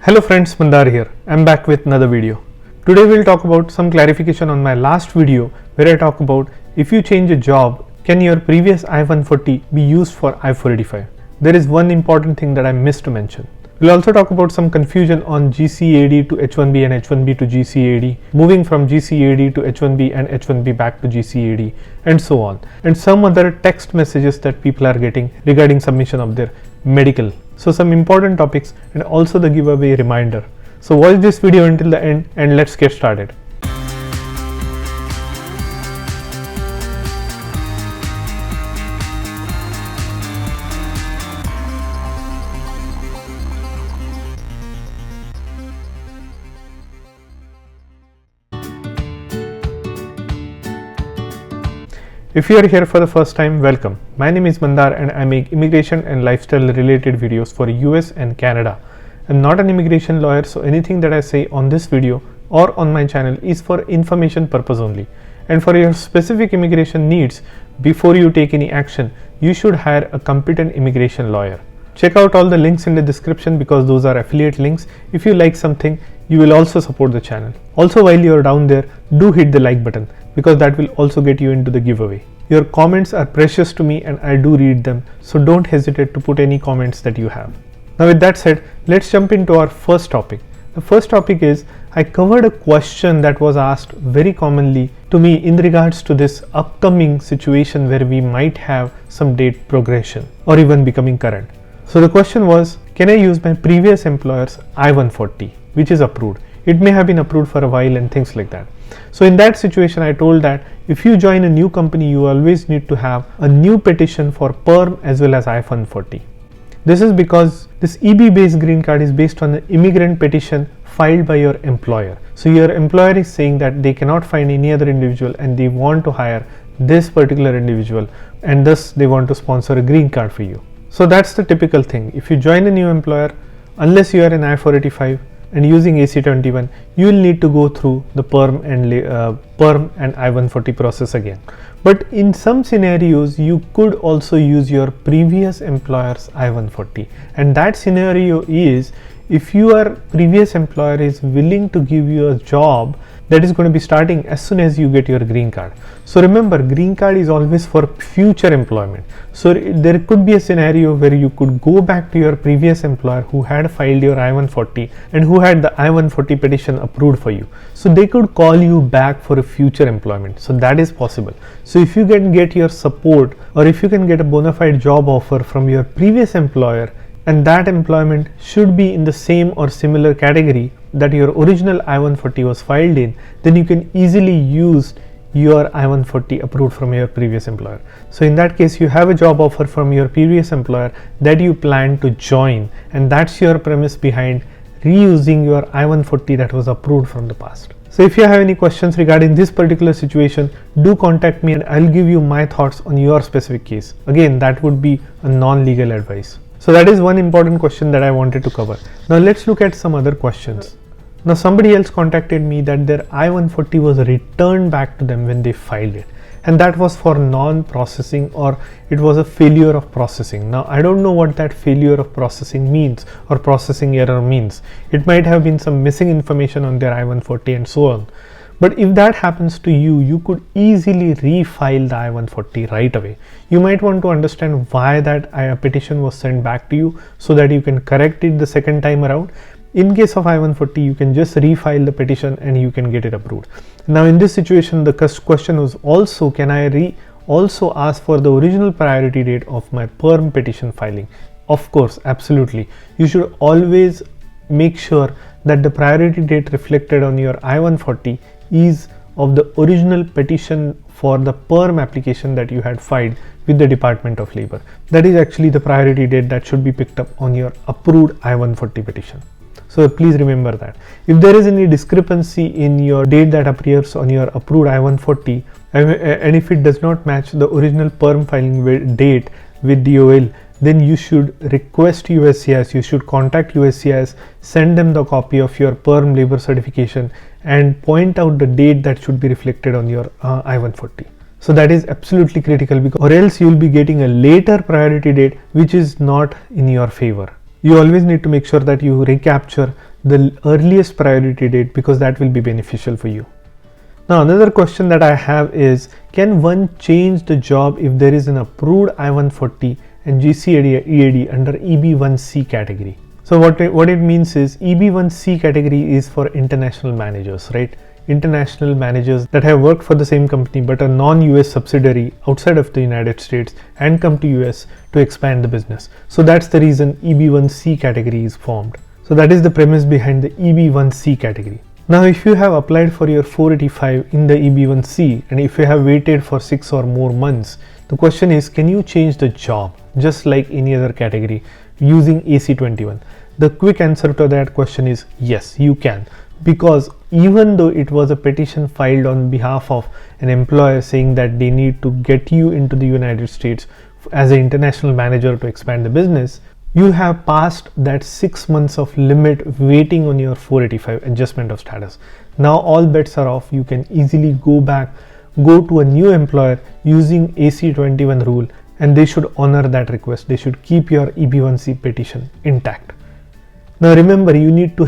Hello friends, Mandar here. I'm back with another video. Today we'll talk about some clarification on my last video where I talk about if you change a job, can your previous I-140 be used for I-485? There is one important thing that I missed to mention. We'll also talk about some confusion on GCAD to H1B and H1B to GCAD, moving from GCAD to H1B and H1B back to GCAD, and so on, and some other text messages that people are getting regarding submission of their medical. So some important topics and also the giveaway reminder. So watch this video until the end and let's get started. If you are here for the first time, welcome. My name is Mandar and I make immigration and lifestyle related videos for US and Canada. I'm not an immigration lawyer, so anything that I say on this video or on my channel is for information purpose only. And for your specific immigration needs, before you take any action, you should hire a competent immigration lawyer. Check out all the links in the description because those are affiliate links. If you like something, you will also support the channel. Also, while you are down there, do hit the like button because that will also get you into the giveaway. Your comments are precious to me and I do read them, so don't hesitate to put any comments that you have. Now with that said, let's jump into our first topic. The first topic is I covered a question that was asked very commonly to me in regards to this upcoming situation where we might have some date progression or even becoming current. So the question was, can I use my previous employer's I-140 which is approved? It may have been approved for a while and things like that. So in that situation, I told that if you join a new company, you always need to have a new petition for PERM as well as I-140. This is because this EB based green card is based on an immigrant petition filed by your employer. So your employer is saying that they cannot find any other individual and they want to hire this particular individual and thus they want to sponsor a green card for you. So that's the typical thing. If you join a new employer, unless you are in I-485 and using AC-21, you will need to go through the PERM and I-140 process again. But in some scenarios, you could also use your previous employer's I-140, and that scenario is if your previous employer is willing to give you a job that is going to be starting as soon as you get your green card. So remember, green card is always for future employment. So there could be a scenario where you could go back to your previous employer who had filed your I-140 and who had the I-140 petition approved for you. So they could call you back for a future employment. So that is possible. So if you can get your support or if you can get a bona fide job offer from your previous employer, and that employment should be in the same or similar category that your original I-140 was filed in, then you can easily use your I-140 approved from your previous employer. So in that case, you have a job offer from your previous employer that you plan to join, and that's your premise behind reusing your I-140 that was approved from the past. So if you have any questions regarding this particular situation, do contact me and I'll give you my thoughts on your specific case. Again, that would be a non-legal advice. So that is one important question that I wanted to cover. Now let's look at some other questions. Now somebody else contacted me that their I-140 was returned back to them when they filed it, and that was for non-processing or it was a failure of processing. Now I don't know what that failure of processing means or processing error means. It might have been some missing information on their I-140 and so on. But if that happens to you, you could easily refile the I-140 right away. You might want to understand why that petition was sent back to you so that you can correct it the second time around. In case of I-140, you can just refile the petition and you can get it approved. Now in this situation, the question was also, can I also ask for the original priority date of my PERM petition filing? Of course, absolutely. You should always make sure that the priority date reflected on your I-140 is of the original petition for the PERM application that you had filed with the Department of Labor. That is actually the priority date that should be picked up on your approved I-140 petition. So please remember that. If there is any discrepancy in your date that appears on your approved I-140 and if it does not match the original PERM filing date with DOL, then you should request USCIS, you should contact USCIS, send them the copy of your PERM labor certification and point out the date that should be reflected on your I-140. So that is absolutely critical, because or else you will be getting a later priority date which is not in your favor. You always need to make sure that you recapture the earliest priority date, because that will be beneficial for you. Now another question that I have is, can one change the job if there is an approved I-140 and GC/EAD under EB1C category? So what it means is, EB1C category is for international managers, right? International managers that have worked for the same company but a non-US subsidiary outside of the United States and come to US to expand the business. So that's the reason EB1C category is formed. So that is the premise behind the EB1C category. Now if you have applied for your 485 in the EB1C and if you have waited for 6 or more months, the question is, can you change the job just like any other category using AC21? The quick answer to that question is yes, you can, because even though it was a petition filed on behalf of an employer saying that they need to get you into the United States as an international manager to expand the business, you have passed that 6 months of limit waiting on your 485 adjustment of status. Now all bets are off. You can easily go to a new employer using AC21 rule, and they should honor that request. They should keep your EB1C petition intact. Now remember, you need to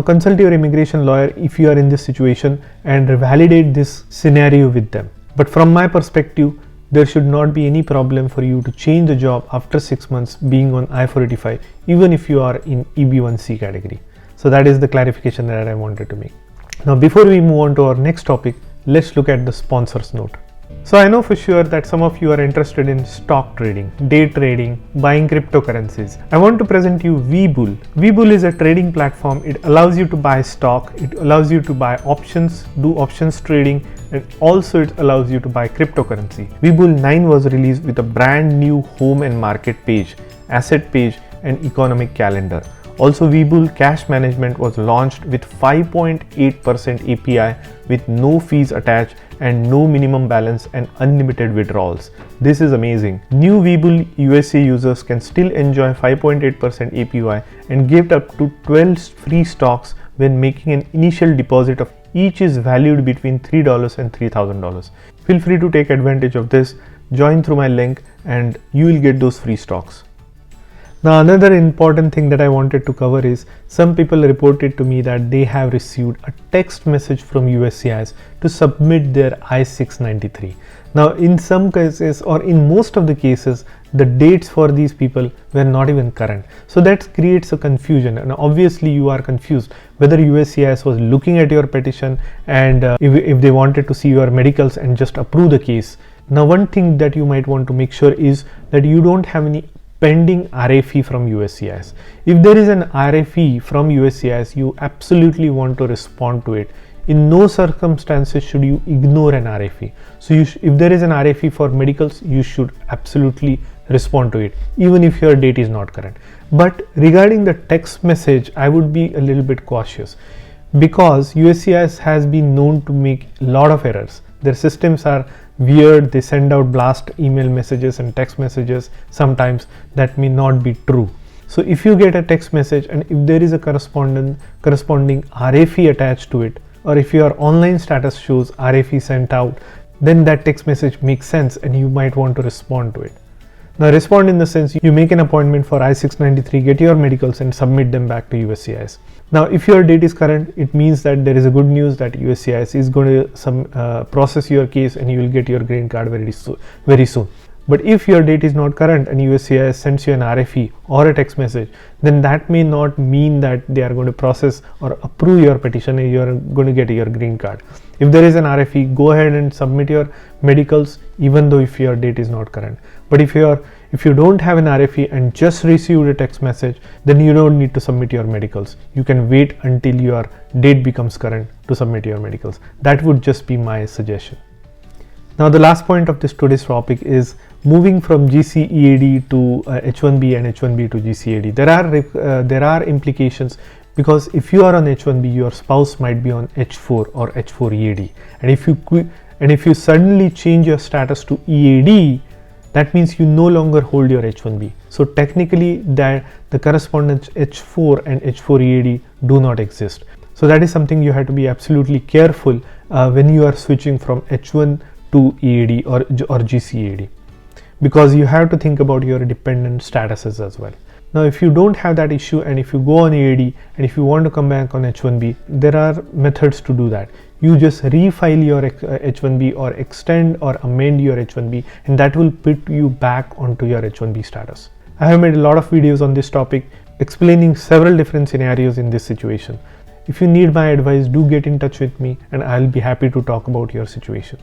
consult your immigration lawyer if you are in this situation and validate this scenario with them. But from my perspective, there should not be any problem for you to change the job after 6 months being on I-485, even if you are in EB1C category. So that is the clarification that I wanted to make. Now before we move on to our next topic, let's look at the sponsor's note. So I know for sure that some of you are interested in stock trading, day trading, buying cryptocurrencies. I want to present you Webull. Webull is a trading platform. It allows you to buy stock, it allows you to buy options, do options trading, and also it allows you to buy cryptocurrency. Webull 9 was released with a brand new home and market page, asset page, and economic calendar. Also, Webull Cash Management was launched with 5.8% API with no fees attached and no minimum balance and unlimited withdrawals. This is amazing. New Webull USA users can still enjoy 5.8% APY and get up to 12 free stocks when making an initial deposit of each is valued between $3 and $3,000. Feel free to take advantage of this. Join through my link and you will get those free stocks. Now another important thing that I wanted to cover is, some people reported to me that they have received a text message from USCIS to submit their I-693. Now in some cases, or in most of the cases, the dates for these people were not even current. So that creates a confusion, and obviously you are confused whether USCIS was looking at your petition and if they wanted to see your medicals and just approve the case. Now one thing that you might want to make sure is that you don't have any pending RFE from USCIS. If there is an RFE from USCIS, you absolutely want to respond to it. In no circumstances should you ignore an RFE. So if there is an RFE for medicals, you should absolutely respond to it, even if your date is not current. But regarding the text message, I would be a little bit cautious, because USCIS has been known to make a lot of errors. Their systems are weird. They send out blast email messages and text messages sometimes that may not be true. So if you get a text message and if there is a corresponding RFE attached to it, or if your online status shows RFE sent out, then that text message makes sense and you might want to respond to it. Now respond in the sense, you make an appointment for I-693, get your medicals and submit them back to USCIS. Now if your date is current, it means that there is a good news that USCIS is going to process your case and you will get your green card very soon. But if your date is not current and USCIS sends you an RFE or a text message, then that may not mean that they are going to process or approve your petition and you are going to get your green card. If there is an RFE, go ahead and submit your medicals even though if your date is not current. But if you don't have an RFE and just received a text message, then you don't need to submit your medicals. You can wait until your date becomes current to submit your medicals. That would just be my suggestion. Now the last point of today's topic is moving from GC/EAD to H1B and H1B to GC/EAD. There are implications, because if you are on H1B, your spouse might be on H4 or H4 EAD, and if you suddenly change your status to EAD, that means you no longer hold your H1B. So technically that the correspondence H4 and H4 EAD do not exist. So that is something you have to be absolutely careful when you are switching from H1 to EAD or GC/EAD, because you have to think about your dependent statuses as well. Now, if you don't have that issue and if you go on EAD and if you want to come back on H-1B, there are methods to do that. You just refile your H-1B or extend or amend your H-1B, and that will put you back onto your H-1B status. I have made a lot of videos on this topic explaining several different scenarios in this situation. If you need my advice, do get in touch with me and I'll be happy to talk about your situation.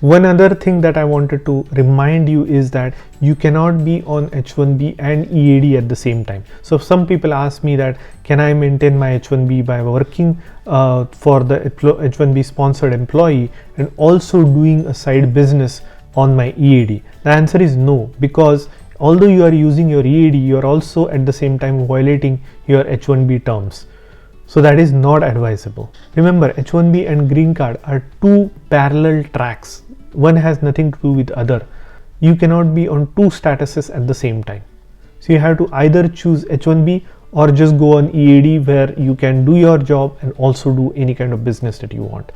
One other thing that I wanted to remind you is that you cannot be on H-1B and EAD at the same time. So some people ask me that, can I maintain my H-1B by working for the H-1B sponsored employee and also doing a side business on my EAD? The answer is no, because although you are using your EAD, you are also at the same time violating your H-1B terms. So that is not advisable. Remember, H-1B and green card are two parallel tracks. One has nothing to do with other. You cannot be on two statuses at the same time. So you have to either choose H-1B or just go on EAD, where you can do your job and also do any kind of business that you want.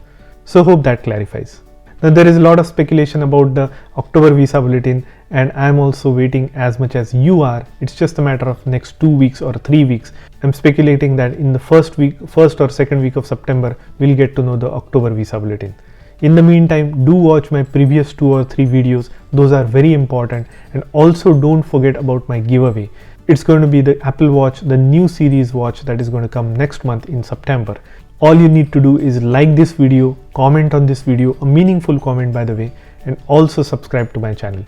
So hope that clarifies. Now there is a lot of speculation about the October visa bulletin, and I am also waiting as much as you are. It's just a matter of next 2 weeks or 3 weeks. I'm speculating that in the first or second week of September, we'll get to know the October visa bulletin. In the meantime, do watch my previous 2 or 3 videos. Those are very important. And also don't forget about my giveaway. It's going to be the Apple Watch, the new series watch that is going to come next month in September. All you need to do is like this video, comment on this video, a meaningful comment by the way, and also subscribe to my channel.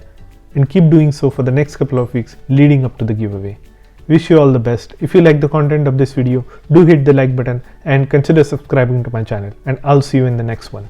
And keep doing so for the next couple of weeks leading up to the giveaway. Wish you all the best. If you like the content of this video, do hit the like button and consider subscribing to my channel, and I'll see you in the next one.